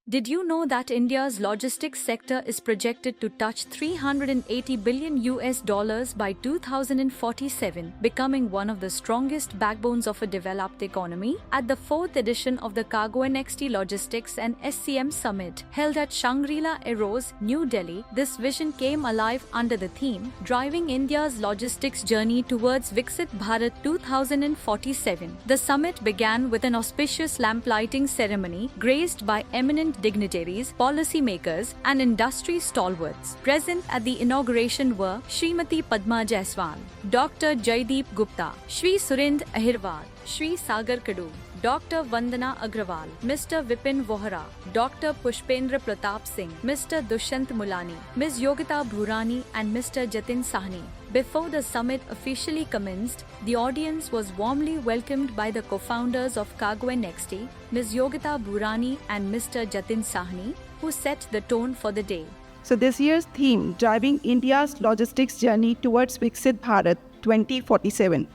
Did you know that India's logistics sector is projected to touch 380 billion US dollars by 2047, becoming one of the strongest backbones of a developed economy? At the 4th edition of the Cargo NXT Logistics and SCM Summit, held at Shangri-La Eros, New Delhi, this vision came alive under the theme, Driving India's Logistics Journey Towards Viksit Bharat 2047. The summit began with an auspicious lamp-lighting ceremony graced by eminent dignitaries, policymakers, and industry stalwarts. Present at the inauguration were Srimati Padma Jaiswal, Dr. Jaideep Gupta, Shri Surendra Ahirwal, Shri Sagar Kadu, Dr. Vandana Agrawal, Mr. Vipin Vohra, Dr. Pushpendra Pratap Singh, Mr. Dushyant Mulani, Ms. Yogita Bhurani, and Mr. Jatin Sahni. Before the summit officially commenced, the audience was warmly welcomed by the co-founders of Cargo NXT, Ms. Yogita Bhurani and Mr. Jatin Sahni, who set the tone for the day. So this year's theme, Driving India's Logistics Journey Towards Viksit Bharat 2047,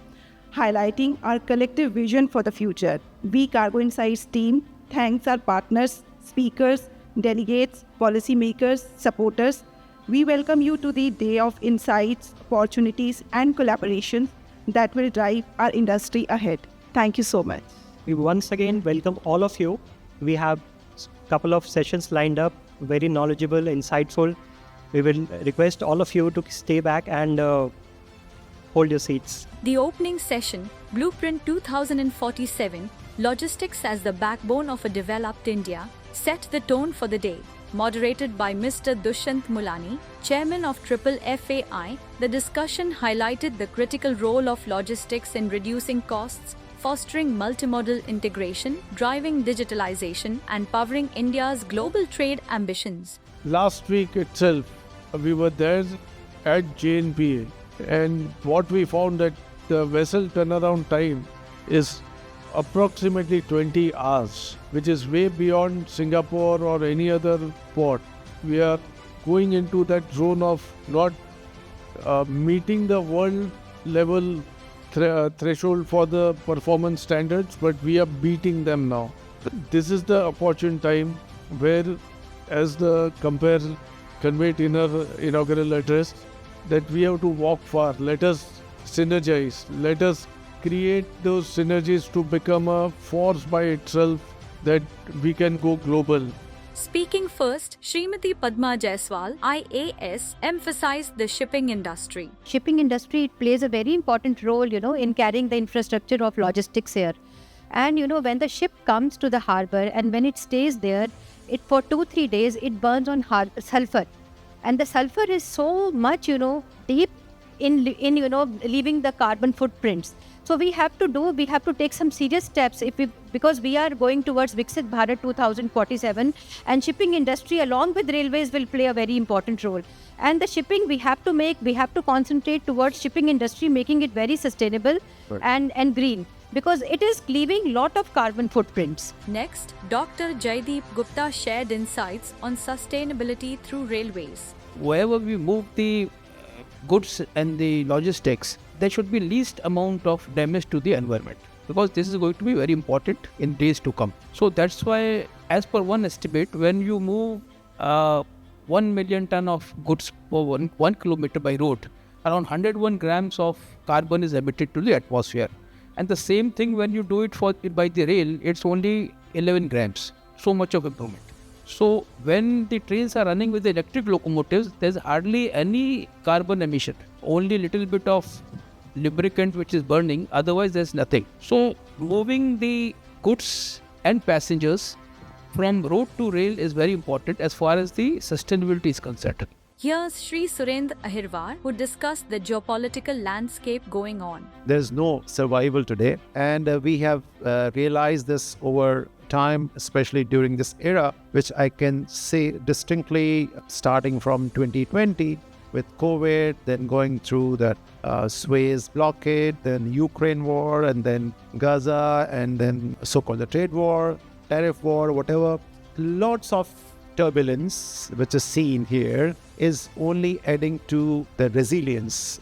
highlighting our collective vision for the future. We Cargo Insights team thanks our partners, speakers, delegates, policymakers, supporters. We welcome you to the day of insights, opportunities, and collaborations that will drive our industry ahead. Thank you so much. We once again welcome all of you. We have a couple of sessions lined up, very knowledgeable, insightful. We will request all of you to stay back and hold your seats. The opening session, Blueprint 2047, Logistics as the Backbone of a Developed India, set the tone for the day. Moderated by Mr. Dushyant Mulani, Chairman of FAI, the discussion highlighted the critical role of logistics in reducing costs, fostering multimodal integration, driving digitalization, and powering India's global trade ambitions. Last week itself, we were there at JNPA, and what we found that the vessel turnaround time is approximately 20 hours, which is way beyond Singapore or any other port. We are going into that zone of not meeting the world level threshold for the performance standards, but we are beating them now. This is the opportune time where, as the Compare conveyed in her inaugural address, that we have to walk far. Let us synergize. Let us create those synergies to become a force by itself that we can go global. Speaking first, Srimati Padma Jaiswal, IAS, emphasized the shipping industry. Shipping industry, it plays a very important role, in carrying the infrastructure of logistics here. And, when the ship comes to the harbor and when it stays there, it for 2-3 days, it burns on sulfur. And the sulfur is so much, deep in leaving the carbon footprints. So we have to take some serious steps because we are going towards Viksit Bharat 2047, and shipping industry along with railways will play a very important role. And the shipping we have to concentrate towards shipping industry, making it very sustainable and green, because it is leaving lot of carbon footprints. Next, Dr. Jaideep Gupta shared insights on sustainability through railways. Wherever we move the goods and the logistics, there should be least amount of damage to the environment, because this is going to be very important in days to come. So that's why, as per one estimate, when you move 1 million ton of goods per 1 kilometer by road, around 101 grams of carbon is emitted to the atmosphere. And the same thing when you do it by the rail, it's only 11 grams. So much of improvement. So when the trains are running with the electric locomotives, there's hardly any carbon emission, only little bit of lubricant which is burning, otherwise there's nothing. So moving the goods and passengers from road to rail is very important as far as the sustainability is concerned. Here's Shri Surendra Ahirwal, who discussed the geopolitical landscape going on. There's no survival today, and we have realized this over time, especially during this era, which I can say distinctly starting from 2020 with COVID, then going through the Suez blockade, then Ukraine war, and then Gaza, and then so-called the trade war, tariff war, whatever. Lots of turbulence which is seen here is only adding to the resilience.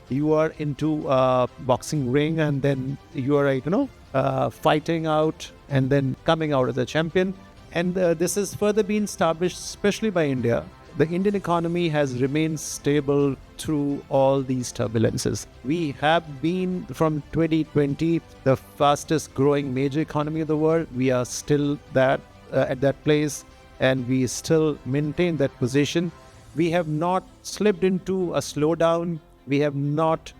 You are into a boxing ring, and then you are fighting out and then coming out as a champion. And this has further been established, especially by India. The Indian economy has remained stable through all these turbulences. We have been, from 2020, the fastest growing major economy of the world. We are still at that place, and we still maintain that position. We have not slipped into a slowdown. We have not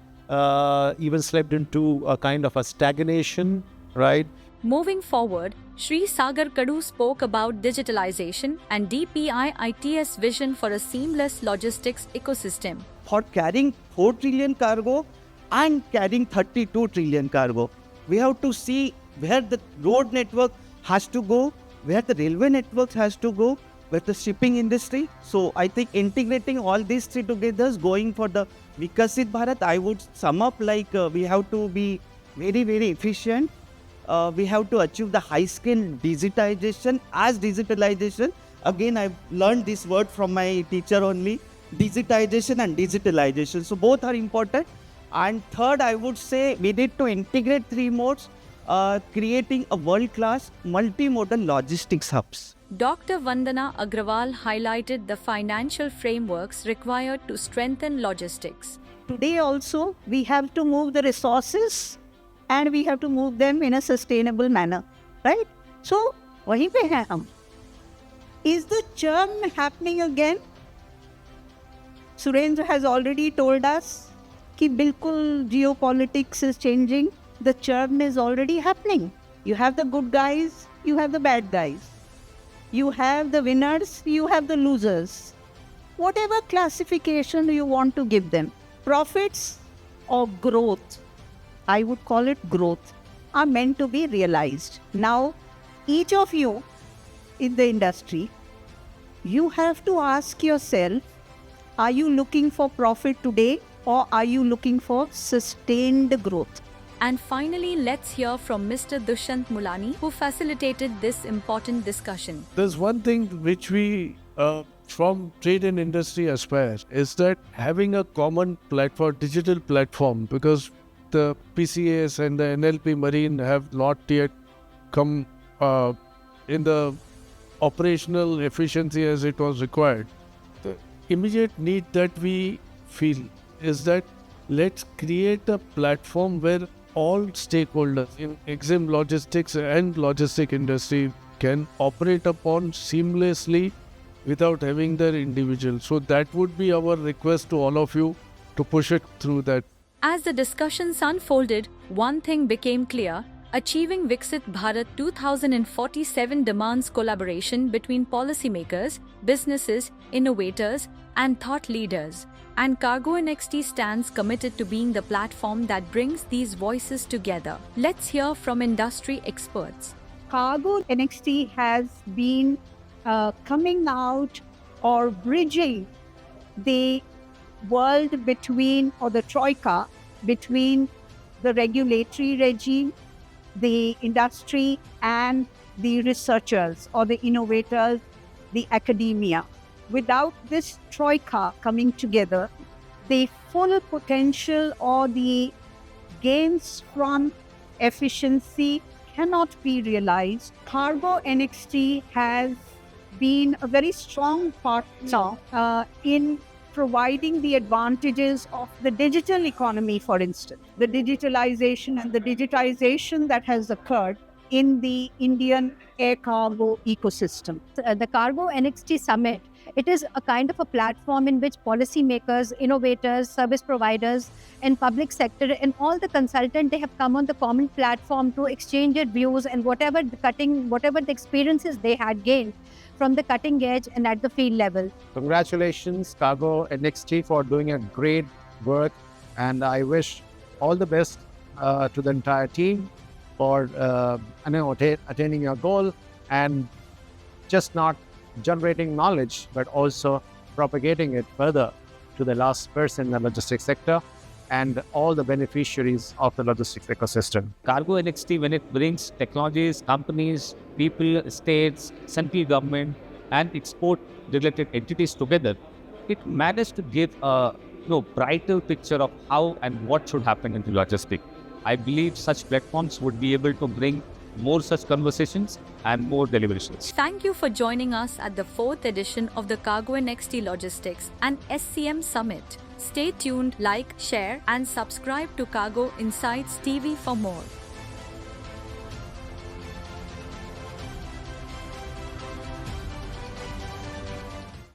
even slipped into a kind of a stagnation, right? Moving forward, Sri Sagar Kadu spoke about digitalization and DPI IT's vision for a seamless logistics ecosystem. For carrying 4 trillion cargo and carrying 32 trillion cargo, we have to see where the road network has to go, where the railway network has to go, where the shipping industry. So I think integrating all these three together is going for the Vikasit Bharat. I would sum up like we have to be very, very efficient. We have to achieve the high skill digitization as digitalization. Again, I've learned this word from my teacher only, digitization and digitalization. So both are important. And third, I would say we need to integrate three modes, creating a world-class multimodal logistics hubs. Dr. Vandana Agrawal highlighted the financial frameworks required to strengthen logistics. Today also, we have to move the resources and we have to move them in a sustainable manner, right? So, वहीं पे हैं हम. Is the churn happening again? Surendra has already told us कि बिल्कुल geopolitics is changing. The churn is already happening. You have the good guys, you have the bad guys. You have the winners, you have the losers. Whatever classification you want to give them, profits or growth, I would call it growth, are meant to be realized. Now, each of you in the industry, you have to ask yourself, are you looking for profit today or are you looking for sustained growth? And finally, let's hear from Mr. Dushyant Mulani, who facilitated this important discussion. There's one thing which we from trade and industry aspire is that having a common platform, digital platform, because the PCAS and the NLP Marine have not yet come in the operational efficiency as it was required. The immediate need that we feel is that let's create a platform where all stakeholders in EXIM logistics and logistic industry can operate upon seamlessly without having their individual. So that would be our request to all of you to push it through that. As the discussions unfolded, one thing became clear: achieving Viksit Bharat 2047 demands collaboration between policymakers, businesses, innovators, and thought leaders. And Cargo NXT stands committed to being the platform that brings these voices together. Let's hear from industry experts. Cargo NXT has been coming out or bridging the world between, or the troika between, the regulatory regime, the industry, and the researchers or the innovators, the academia. Without this troika coming together, the full potential or the gains from efficiency cannot be realized. Cargo NXT has been a very strong partner in providing the advantages of the digital economy, for instance, the digitalization and the digitization that has occurred in the Indian air cargo ecosystem. The Cargo NXT Summit, it is a kind of a platform in which policymakers, innovators, service providers, and public sector and all the consultants, they have come on the common platform to exchange their views and whatever the experiences they had gained from the cutting edge and at the field level. Congratulations, Cargo NXT, for doing a great work, and I wish all the best to the entire team for attaining your goal and just not generating knowledge, but also propagating it further to the last person in the logistics sector and all the beneficiaries of the logistics ecosystem. Cargo NXT, when it brings technologies, companies, people, states, central government, and export-related entities together, it managed to give a brighter picture of how and what should happen in the logistics. I believe such platforms would be able to bring more such conversations and more deliberations. Thank you for joining us at the 4th edition of the Cargo and XT Logistics and SCM Summit. Stay tuned, like, share, and subscribe to Cargo Insights TV for more.